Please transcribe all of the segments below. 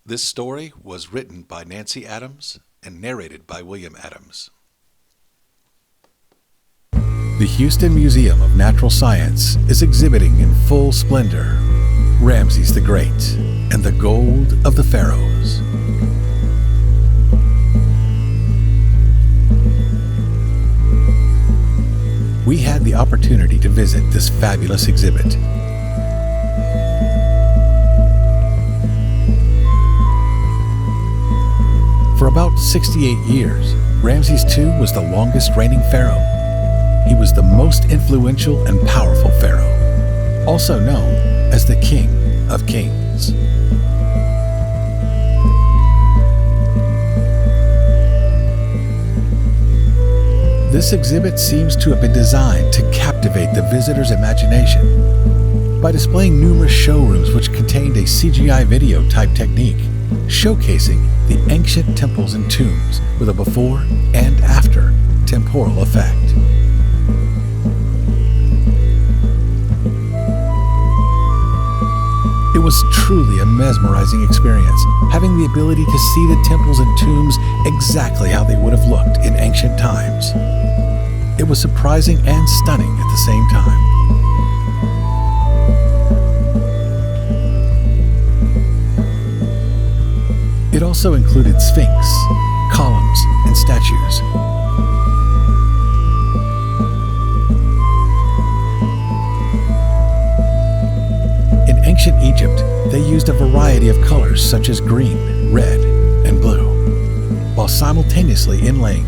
This story was written by Nancy Adams and narrated by William Adams. The Houston Museum of Natural Science is exhibiting in full splendor Ramses the Great and the Gold of the Pharaohs. We had the opportunity to visit this fabulous exhibit. For about 68 years, Ramses II was the longest reigning pharaoh. He was the most influential and powerful pharaoh, also known as the King of Kings. This exhibit seems to have been designed to captivate the visitor's imagination by displaying numerous showrooms which contained a CGI video type technique, showcasing the ancient temples and tombs with a before and after temporal effect. It was truly a mesmerizing experience, having the ability to see the temples and tombs exactly how they would have looked in ancient times. It was surprising and stunning at the same time. It also included sphinx, columns, and statues. In ancient Egypt, they used a variety of colors such as green, red, and blue, while simultaneously inlaying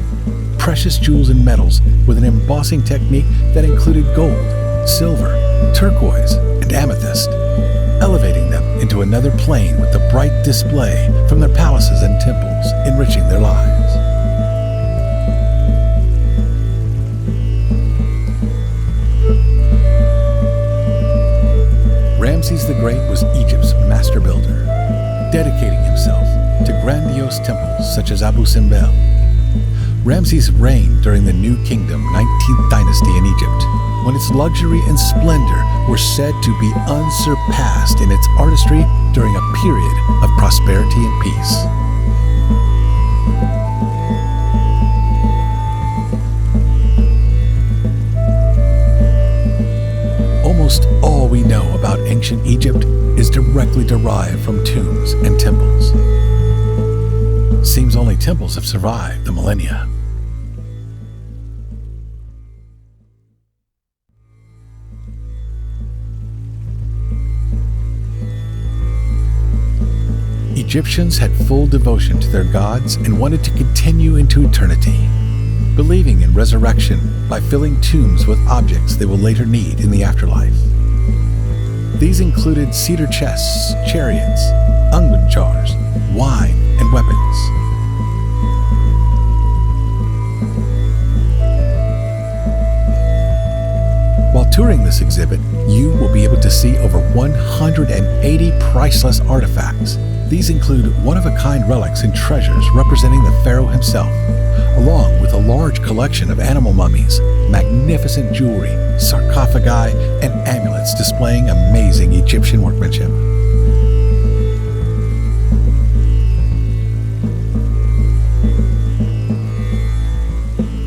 precious jewels and metals with an embossing technique that included gold, silver, turquoise, and amethyst, elevating them into another plane with the bright display from their palaces and temples, enriching their lives. Ramses the Great was Egypt's master builder, dedicating himself to grandiose temples such as Abu Simbel. Ramses reigned during the New Kingdom 19th dynasty in Egypt, when its luxury and splendor were said to be unsurpassed in its artistry during a period of prosperity and peace. Almost all we know about ancient Egypt is directly derived from tombs and temples. Seems only temples have survived the millennia. Egyptians had full devotion to their gods and wanted to continue into eternity, believing in resurrection by filling tombs with objects they will later need in the afterlife. These included cedar chests, chariots, unguent jars, wine, and weapons. While touring this exhibit, you will be able to see over 180 priceless artifacts. These include one-of-a-kind relics and treasures representing the pharaoh himself, along with a large collection of animal mummies, magnificent jewelry, sarcophagi, and amulets displaying amazing Egyptian workmanship.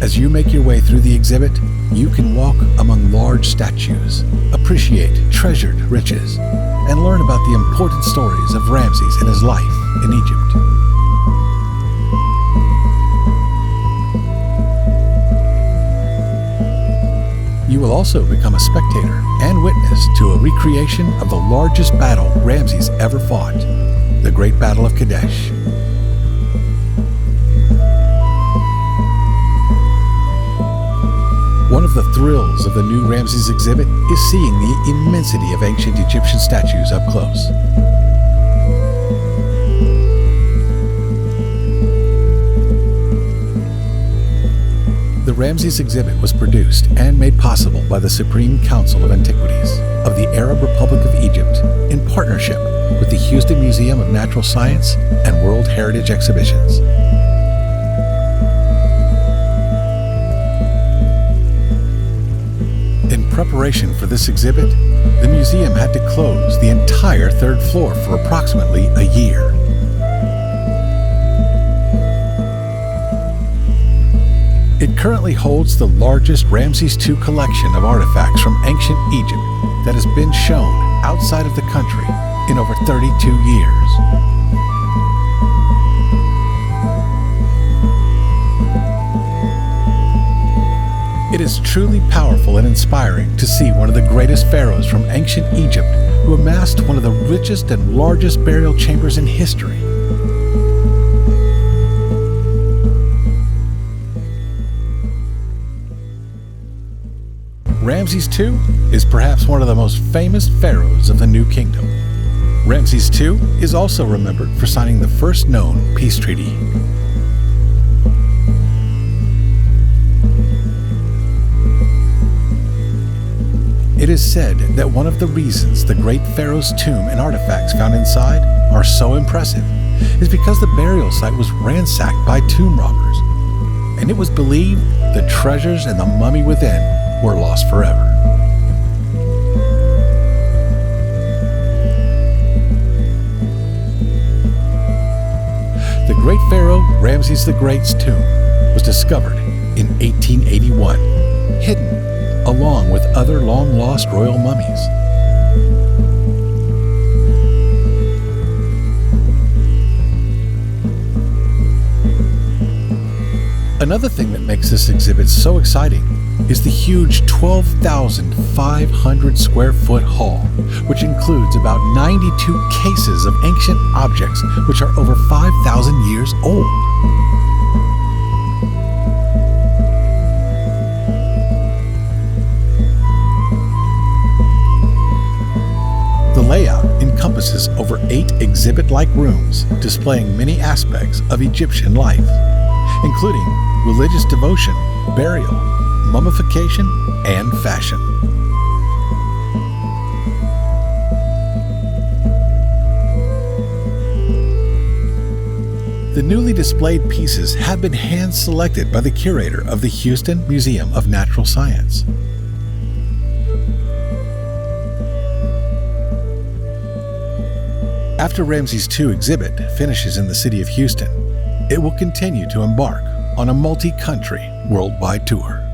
As you make your way through the exhibit, you can walk among large statues, appreciate treasured riches, and learn about the important stories of Ramses and his life in Egypt. You will also become a spectator and witness to a recreation of the largest battle Ramses ever fought, the Great Battle of Kadesh. One of the thrills of the new Ramses exhibit is seeing the immensity of ancient Egyptian statues up close. The Ramses exhibit was produced and made possible by the Supreme Council of Antiquities of the Arab Republic of Egypt in partnership with the Houston Museum of Natural Science and World Heritage Exhibitions. In preparation for this exhibit, the museum had to close the entire third floor for approximately a year. currently holds the largest Ramses II collection of artifacts from ancient Egypt that has been shown outside of the country in over 32 years. It is truly powerful and inspiring to see one of the greatest pharaohs from ancient Egypt who amassed one of the richest and largest burial chambers in history. Ramses II is perhaps one of the most famous pharaohs of the New Kingdom. Ramses II is also remembered for signing the first known peace treaty. It is said that one of the reasons the great pharaoh's tomb and artifacts found inside are so impressive is because the burial site was ransacked by tomb robbers, and it was believed the treasures and the mummy within were lost forever. The great pharaoh Ramses the Great's tomb was discovered in 1881, hidden along with other long-lost royal mummies. Another thing that makes this exhibit so exciting is the huge 12,500 square foot hall, which includes about 92 cases of ancient objects which are over 5,000 years old. The layout encompasses over 8 exhibit-like rooms displaying many aspects of Egyptian life, including religious devotion, burial, mummification, and fashion. The newly displayed pieces have been hand-selected by the curator of the Houston Museum of Natural Science. After Ramses II Exhibit finishes in the city of Houston, it will continue to embark on a multi-country worldwide tour.